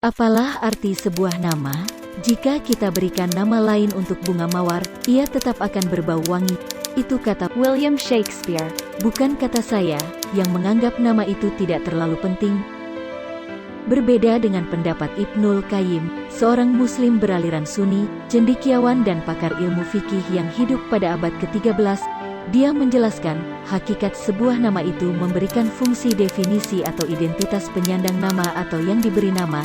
Apalah arti sebuah nama? Jika kita berikan nama lain untuk bunga mawar, ia tetap akan berbau wangi. Itu kata William Shakespeare, bukan kata saya, yang menganggap nama itu tidak terlalu penting. Berbeda dengan pendapat Ibnul Qayyim, seorang muslim beraliran Sunni, cendekiawan dan pakar ilmu fikih yang hidup pada abad ke-13, dia menjelaskan, hakikat sebuah nama itu memberikan fungsi definisi atau identitas penyandang nama atau yang diberi nama.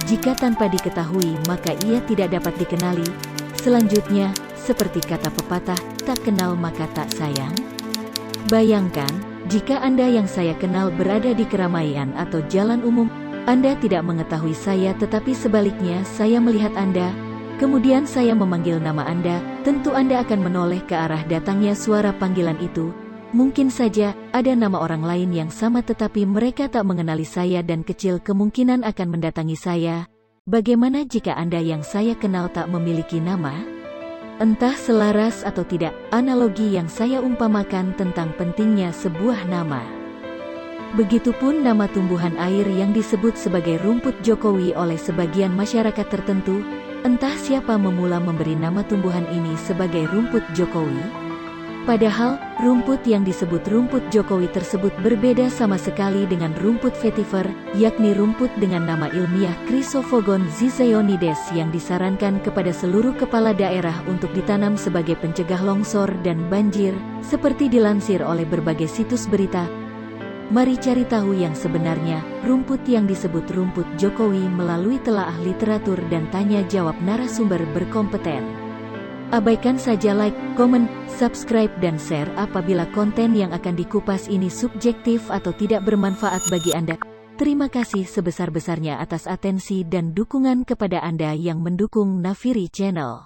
Jika tanpa diketahui maka ia tidak dapat dikenali. Selanjutnya, seperti kata pepatah, tak kenal maka tak sayang. Bayangkan, jika Anda yang saya kenal berada di keramaian atau jalan umum, Anda tidak mengetahui saya tetapi sebaliknya saya melihat Anda, kemudian saya memanggil nama Anda, tentu Anda akan menoleh ke arah datangnya suara panggilan itu. Mungkin saja, ada nama orang lain yang sama tetapi mereka tak mengenali saya dan kecil kemungkinan akan mendatangi saya. Bagaimana jika Anda yang saya kenal tak memiliki nama? Entah selaras atau tidak, analogi yang saya umpamakan tentang pentingnya sebuah nama. Begitupun nama tumbuhan air yang disebut sebagai rumput Jokowi oleh sebagian masyarakat tertentu, entah siapa memula memberi nama tumbuhan ini sebagai rumput Jokowi. Padahal, rumput yang disebut rumput Jokowi tersebut berbeda sama sekali dengan rumput vetiver, yakni rumput dengan nama ilmiah Chrysophogon zizaionides yang disarankan kepada seluruh kepala daerah untuk ditanam sebagai pencegah longsor dan banjir, seperti dilansir oleh berbagai situs berita. Mari cari tahu yang sebenarnya, rumput yang disebut rumput Jokowi melalui telaah literatur dan tanya jawab narasumber berkompeten. Abaikan saja like, komen, subscribe dan share apabila konten yang akan dikupas ini subjektif atau tidak bermanfaat bagi Anda. Terima kasih sebesar-besarnya atas atensi dan dukungan kepada Anda yang mendukung Nafiri Channel.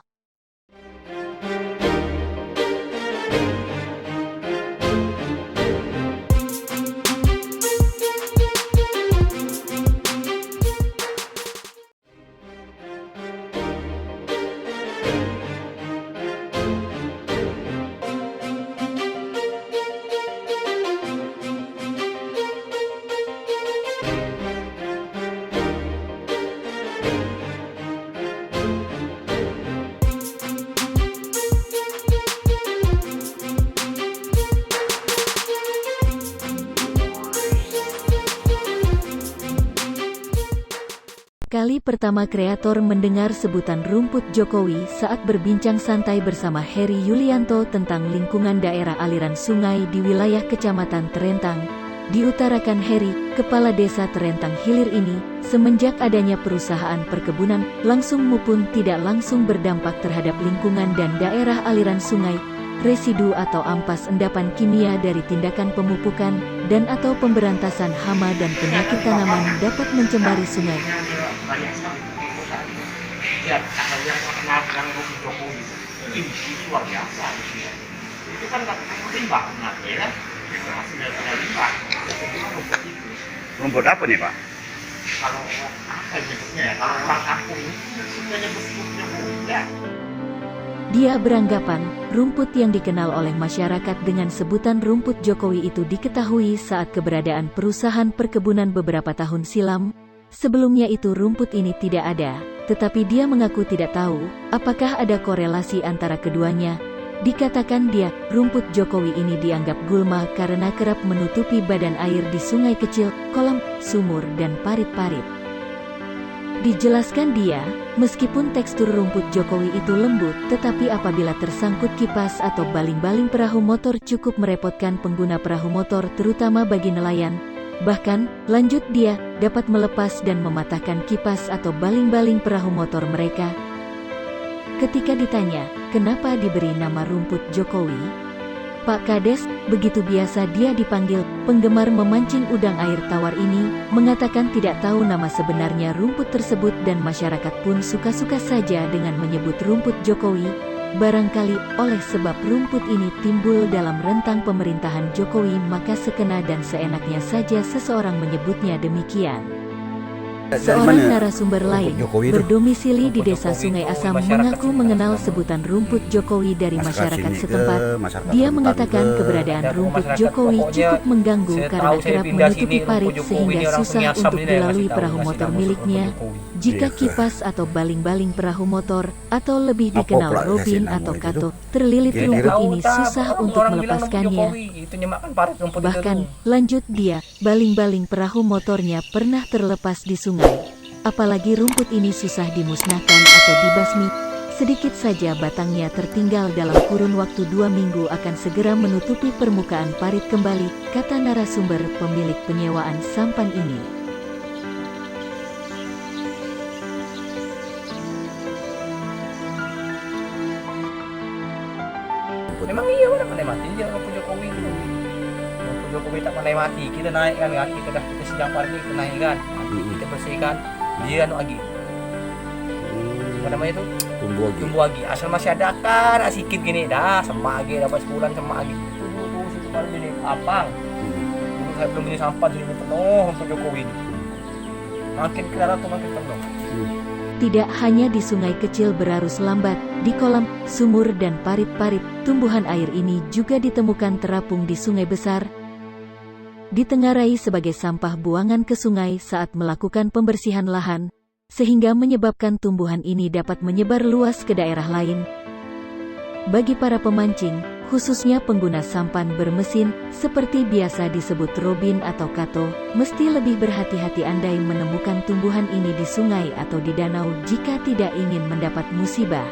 Kali pertama kreator mendengar sebutan rumput Jokowi saat berbincang santai bersama Heri Yulianto tentang lingkungan daerah aliran sungai di wilayah Kecamatan Terentang. Diutarakan Heri, kepala desa Terentang Hilir ini, semenjak adanya perusahaan perkebunan, langsung maupun tidak langsung berdampak terhadap lingkungan dan daerah aliran sungai, residu atau ampas endapan kimia dari tindakan pemupukan, dan atau pemberantasan hama dan penyakit tanaman dapat mencemari sungai. Banyak sekali ya, saya kenal dengan rumput Jokowi ini luar biasa itu kan nggak limbah ya hasil dari limbah rumput apa nih Pak? Kalau apa nyebutnya ya, kalau orang kampung suka nyebut Jokowi ya. Dia beranggapan, rumput yang dikenal oleh masyarakat dengan sebutan rumput Jokowi itu diketahui saat keberadaan perusahaan perkebunan beberapa tahun silam. Sebelumnya itu rumput ini tidak ada, tetapi dia mengaku tidak tahu, apakah ada korelasi antara keduanya. Dikatakan dia, rumput Jokowi ini dianggap gulma karena kerap menutupi badan air di sungai kecil, kolam, sumur dan parit-parit. Dijelaskan dia, meskipun tekstur rumput Jokowi itu lembut, tetapi apabila tersangkut kipas atau baling-baling perahu motor cukup merepotkan pengguna perahu motor terutama bagi nelayan. Bahkan, lanjut dia, dapat melepas dan mematahkan kipas atau baling-baling perahu motor mereka. Ketika ditanya, kenapa diberi nama rumput Jokowi? Pak Kades, begitu biasa dia dipanggil, penggemar memancing udang air tawar ini, mengatakan tidak tahu nama sebenarnya rumput tersebut dan masyarakat pun suka-suka saja dengan menyebut rumput Jokowi. Barangkali oleh sebab rumput ini timbul dalam rentang pemerintahan Jokowi maka sekena dan seenaknya saja seseorang menyebutnya demikian. Seorang narasumber lain Jokowi itu? berdomisili di Rumput desa Jokowi Sungai itu Asam masyarakat mengaku sini mengenal kan. sebutan rumput Jokowi dari masyarakat sini setempat. ke masyarakat Dia rentan mengatakan ke- keberadaan Ada rumput masyarakat Jokowi pokoknya cukup mengganggu saya karena tahu saya kerap pindah menutupi sini, parit rumput Jokowi sehingga ini langsung susah nyasam untuk ini, saya dilalui ngasih tahu, perahu ngasih motor tahu miliknya. rumput Jokowi. Jika Iya. kipas atau baling-baling perahu motor atau lebih Apa dikenal pula Robin kasih atau nama Kato, itu? terlilit Jadi rumput Tahu, ini tahu, susah orang untuk bilang rumput melepaskannya. Jokowi, itu nyemakan parit rumput Bahkan, itu tuh. lanjut dia, baling-baling perahu motornya pernah terlepas di sungai. Apalagi rumput ini susah dimusnahkan atau dibasmi, sedikit saja batangnya tertinggal dalam kurun waktu 2 minggu akan segera menutupi permukaan parit kembali, kata narasumber pemilik penyewaan sampan ini. Memang iya orang pandai mati dia rumput Jokowi itu. Rumput Jokowi tak pandai mati, kita naik kan, kita dah kita siang pagi kita naik kan, nanti kita bersihkan, dia anu lagi. Apa namanya itu? Tumbuh lagi. Tumbuh lagi. Asal masih ada kan, sedikit gini dah, sama lagi dapat sebulan sama lagi. Tunggu situ baru jadi lapang. Dulu saya belum punya sampah sini penuh rumput Jokowi ini. Makin ke darat tuh makin penuh. Tidak hanya di sungai kecil berarus lambat, di kolam, sumur dan parit-parit, tumbuhan air ini juga ditemukan terapung di sungai besar, ditengarai sebagai sampah buangan ke sungai saat melakukan pembersihan lahan, sehingga menyebabkan tumbuhan ini dapat menyebar luas ke daerah lain. Bagi para pemancing, khususnya pengguna sampan bermesin, seperti biasa disebut Robin atau Kato, mesti lebih berhati-hati andai menemukan tumbuhan ini di sungai atau di danau jika tidak ingin mendapat musibah.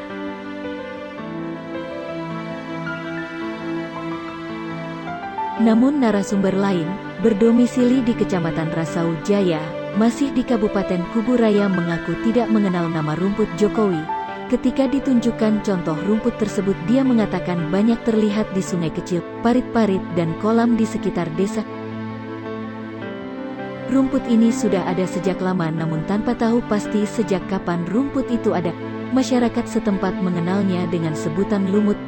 Namun narasumber lain, berdomisili di Kecamatan Rasau Jaya, masih di Kabupaten Kuburaya mengaku tidak mengenal nama rumput Jokowi. Ketika ditunjukkan contoh rumput tersebut dia mengatakan banyak terlihat di sungai kecil, parit-parit dan kolam di sekitar desa. Rumput ini sudah ada sejak lama namun tanpa tahu pasti sejak kapan rumput itu ada. Masyarakat setempat mengenalnya dengan sebutan lumut.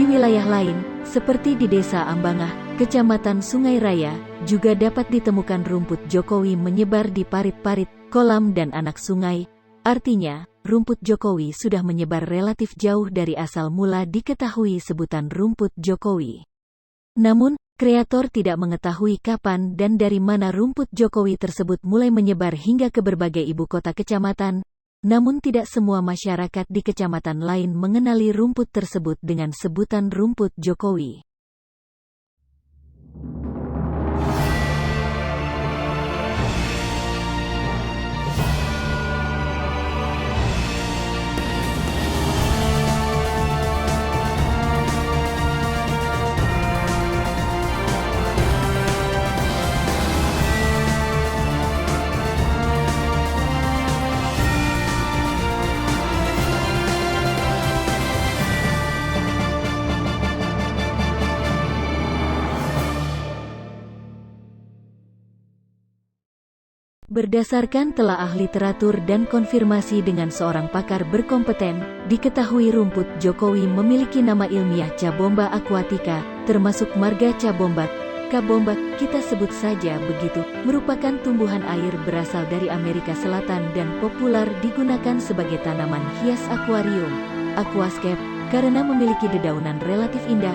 Di wilayah lain, seperti di Desa Ambangah, Kecamatan Sungai Raya, juga dapat ditemukan rumput Jokowi menyebar di parit-parit, kolam dan anak sungai. Artinya, rumput Jokowi sudah menyebar relatif jauh dari asal mula diketahui sebutan rumput Jokowi. Namun, kreator tidak mengetahui kapan dan dari mana rumput Jokowi tersebut mulai menyebar hingga ke berbagai ibu kota kecamatan. Namun tidak semua masyarakat di kecamatan lain mengenali rumput tersebut dengan sebutan rumput Jokowi. Berdasarkan telaah literatur dan konfirmasi dengan seorang pakar berkompeten, diketahui rumput Jokowi memiliki nama ilmiah Cabomba aquatica, termasuk marga Cabomba. Cabomba, kita sebut saja begitu, merupakan tumbuhan air berasal dari Amerika Selatan dan populer digunakan sebagai tanaman hias akuarium, aquascape, karena memiliki dedaunan relatif indah.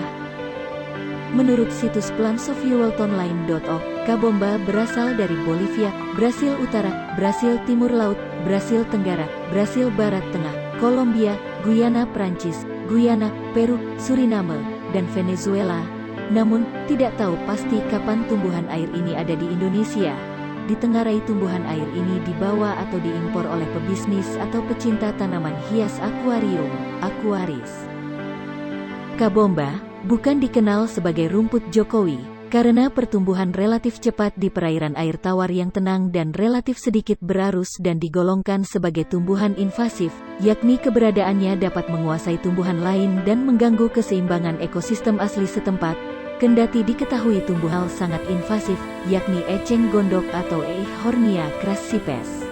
Menurut situs plantsofueltonline.org, Cabomba berasal dari Bolivia, Brasil Utara, Brasil Timur Laut, Brasil Tenggara, Brasil Barat Tengah, Kolombia, Guyana Prancis, Guyana, Peru, Suriname, dan Venezuela. Namun, tidak tahu pasti kapan tumbuhan air ini ada di Indonesia. Ditengarai tumbuhan air ini dibawa atau diimpor oleh pebisnis atau pecinta tanaman hias akuarium, aquaris. Cabomba bukan dikenal sebagai rumput Jokowi, karena pertumbuhan relatif cepat di perairan air tawar yang tenang dan relatif sedikit berarus dan digolongkan sebagai tumbuhan invasif, yakni keberadaannya dapat menguasai tumbuhan lain dan mengganggu keseimbangan ekosistem asli setempat, kendati diketahui tumbuhan sangat invasif, yakni eceng gondok atau Eihornia crassipes.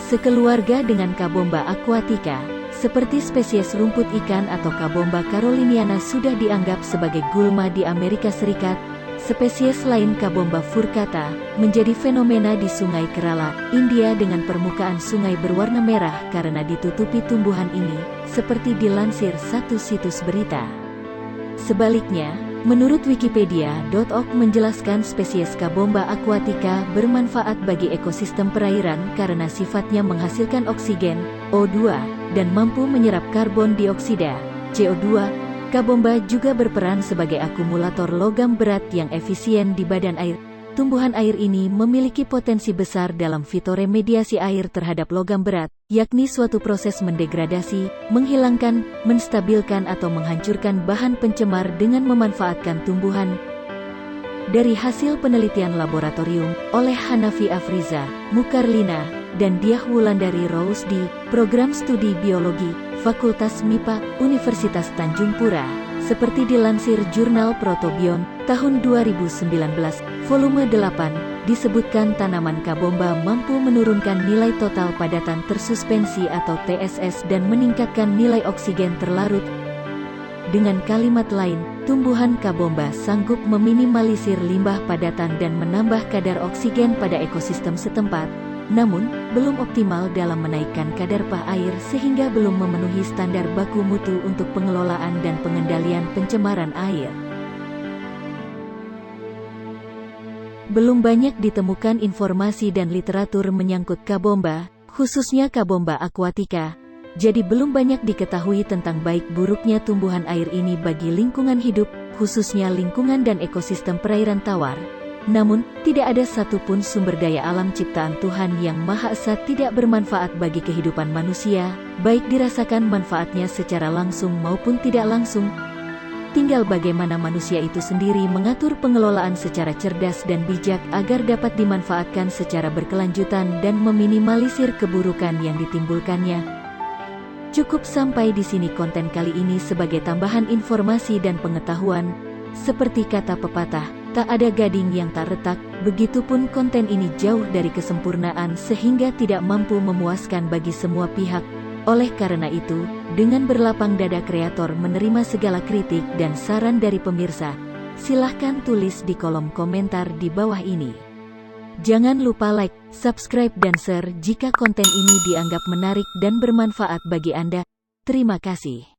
Sekeluarga dengan Cabomba aquatica, seperti spesies rumput ikan atau Cabomba caroliniana sudah dianggap sebagai gulma di Amerika Serikat, Spesies lain Kabomba furcata menjadi fenomena di Sungai Kerala, India dengan permukaan sungai berwarna merah karena ditutupi tumbuhan ini, seperti dilansir satu situs berita. Sebaliknya, menurut Wikipedia.org menjelaskan spesies Kabomba aquatica bermanfaat bagi ekosistem perairan karena sifatnya menghasilkan oksigen, O2, dan mampu menyerap karbon dioksida, CO2. Kabomba juga berperan sebagai akumulator logam berat yang efisien di badan air. Tumbuhan air ini memiliki potensi besar dalam fitoremediasi air terhadap logam berat, yakni suatu proses mendegradasi, menghilangkan, menstabilkan atau menghancurkan bahan pencemar dengan memanfaatkan tumbuhan. Dari hasil penelitian laboratorium oleh Hanafi Afriza, Mukarlina, dan Diah Wulandari Rose di Program Studi Biologi, Fakultas MIPA, Universitas Tanjung Pura, seperti dilansir jurnal Protobion, tahun 2019, volume 8, disebutkan tanaman Kabomba mampu menurunkan nilai total padatan tersuspensi atau TSS dan meningkatkan nilai oksigen terlarut. Dengan kalimat lain, tumbuhan Kabomba sanggup meminimalisir limbah padatan dan menambah kadar oksigen pada ekosistem setempat, namun belum optimal dalam menaikkan kadar pH air sehingga belum memenuhi standar baku mutu untuk pengelolaan dan pengendalian pencemaran air. Belum banyak ditemukan informasi dan literatur menyangkut Kabomba, khususnya Kabomba aquatica. Jadi belum banyak diketahui tentang baik buruknya tumbuhan air ini bagi lingkungan hidup, khususnya lingkungan dan ekosistem perairan tawar. Namun, tidak ada satupun sumber daya alam ciptaan Tuhan yang Maha Esa tidak bermanfaat bagi kehidupan manusia, baik dirasakan manfaatnya secara langsung maupun tidak langsung. Tinggal bagaimana manusia itu sendiri mengatur pengelolaan secara cerdas dan bijak agar dapat dimanfaatkan secara berkelanjutan dan meminimalisir keburukan yang ditimbulkannya. Cukup sampai di sini konten kali ini sebagai tambahan informasi dan pengetahuan. Seperti kata pepatah, tak ada gading yang tak retak, begitupun konten ini jauh dari kesempurnaan sehingga tidak mampu memuaskan bagi semua pihak. Oleh karena itu, dengan berlapang dada kreator menerima segala kritik dan saran dari pemirsa. Silahkan tulis di kolom komentar di bawah ini. Jangan lupa like, subscribe dan share jika konten ini dianggap menarik dan bermanfaat bagi Anda. Terima kasih.